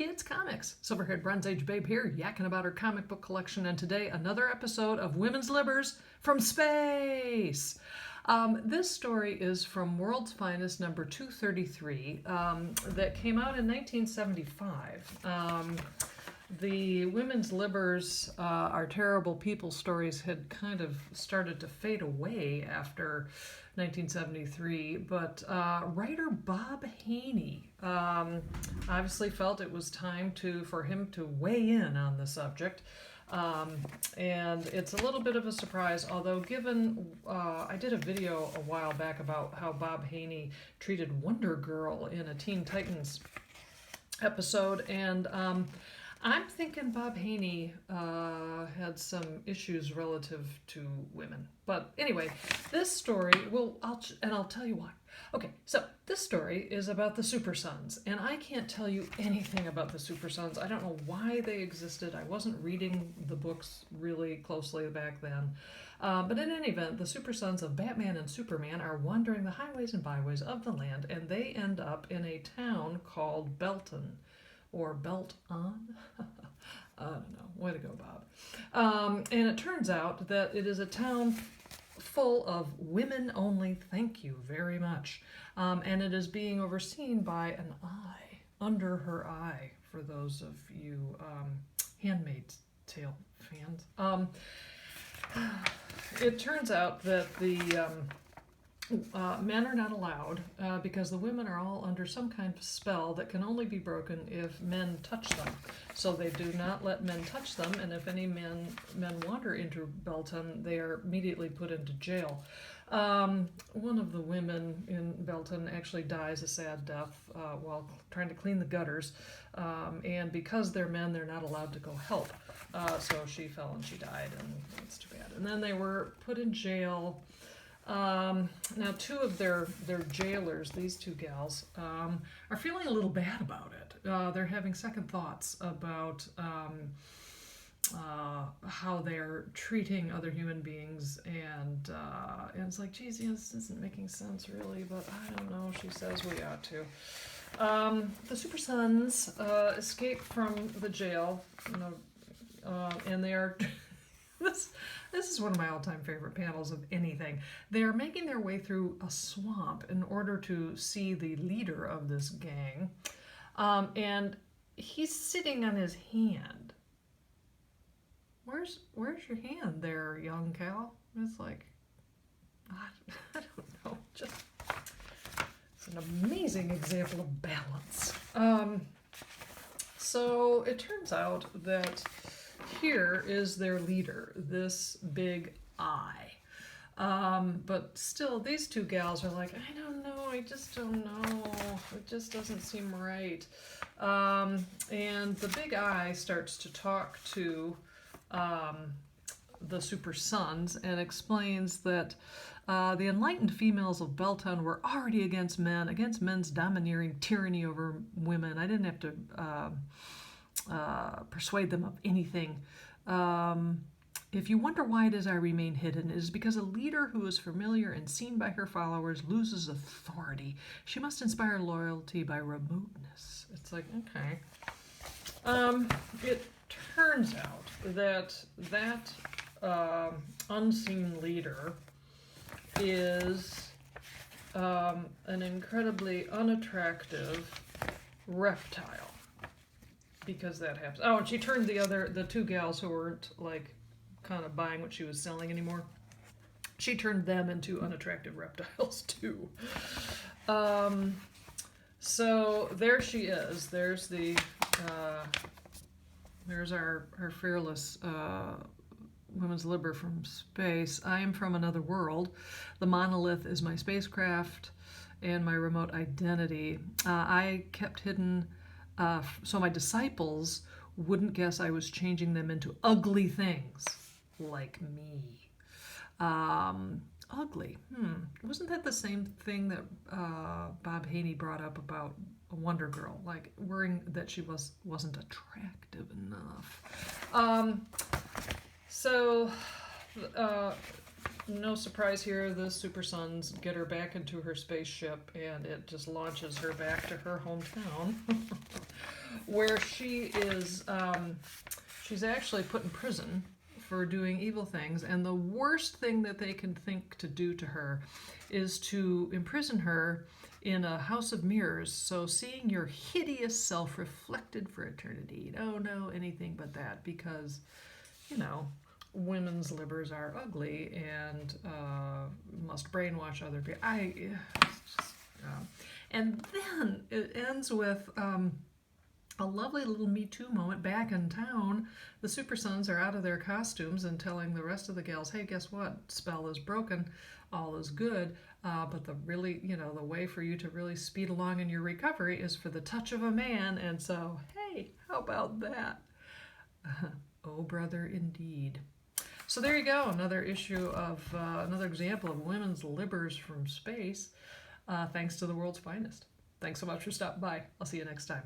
kids comics. Silverhaired Bronze Age babe here, yakking about her comic book collection, and today another episode of Women's Libbers from Space. This story is from World's Finest number 233 that came out in 1975. The Women's Libbers, Our Terrible People stories had kind of started to fade away after 1973, but writer Bob Haney obviously felt it was time for him to weigh in on the subject. And it's a little bit of a surprise, although given, I did a video a while back about how Bob Haney treated Wonder Girl in a Teen Titans episode, and I'm thinking Bob Haney had some issues relative to women. But anyway, this story, I'll tell you why. Okay, so this story is about the Super Sons, and I can't tell you anything about the Super Sons. I don't know why they existed. I wasn't reading the books really closely back then. But in any event, the Super Sons of Batman and Superman are wandering the highways and byways of the land, and they end up in a town called Belton. Or Belt On? I don't know. Way to go, Bob. And it turns out that it is a town full of women only, thank you very much. And it is being overseen by an eye, under her eye, for those of you Handmaid's Tale fans. It turns out that the men are not allowed because the women are all under some kind of spell that can only be broken if men touch them. So they do not let men touch them, and if any men wander into Belton, they are immediately put into jail. One of the women in Belton actually dies a sad death while trying to clean the gutters, and because they're men, they're not allowed to go help. So she fell and she died, and it's too bad. And then they were put in jail. Now, two of their jailers, these two gals, are feeling a little bad about it. They're having second thoughts about how they're treating other human beings, and it's like, geez, this isn't making sense really, but I don't know, she says we ought to. The Super Sons escape from the jail, and they are... This is one of my all-time favorite panels of anything. They are making their way through a swamp in order to see the leader of this gang, and he's sitting on his hand. Where's your hand there, young Cal? It's like, I don't know, just, it's an amazing example of balance. So it turns out that here is their leader, this big eye. But still, these two gals are like, I don't know, I just don't know. It just doesn't seem right. And the big eye starts to talk to the Super Sons and explains that the enlightened females of Belton were already against men's domineering tyranny over women. I didn't have to persuade them of anything. If you wonder why it is I remain hidden, it is because a leader who is familiar and seen by her followers loses authority. She must inspire loyalty by remoteness. It's like, okay. It turns out that unseen leader is an incredibly unattractive reptile. Because that happens. Oh, and she turned the two gals who weren't like kind of buying what she was selling anymore. She turned them into unattractive reptiles too. So there she is. There's our fearless women's Libber from space. I am from another world. The monolith is my spacecraft and my remote identity. I kept hidden. So my disciples wouldn't guess I was changing them into ugly things, like me. Ugly. Wasn't that the same thing that Bob Haney brought up about Wonder Girl, like worrying that she wasn't attractive enough? No surprise here, the Super Sons get her back into her spaceship, and it just launches her back to her hometown, where she is, she's actually put in prison for doing evil things, and the worst thing that they can think to do to her is to imprison her in a house of mirrors, so seeing your hideous self reflected for eternity. Oh no, anything but that, because, you know, women's livers are ugly and must brainwash other people. And then it ends with a lovely little Me Too moment back in town. The Super Sons are out of their costumes and telling the rest of the gals, hey, guess what? Spell is broken, all is good. But the really, the way for you to really speed along in your recovery is for the touch of a man. And so, hey, how about that? Oh, brother, indeed. So there you go, another issue of, another example of women's libbers from space, thanks to the world's finest. Thanks so much for stopping by. I'll see you next time.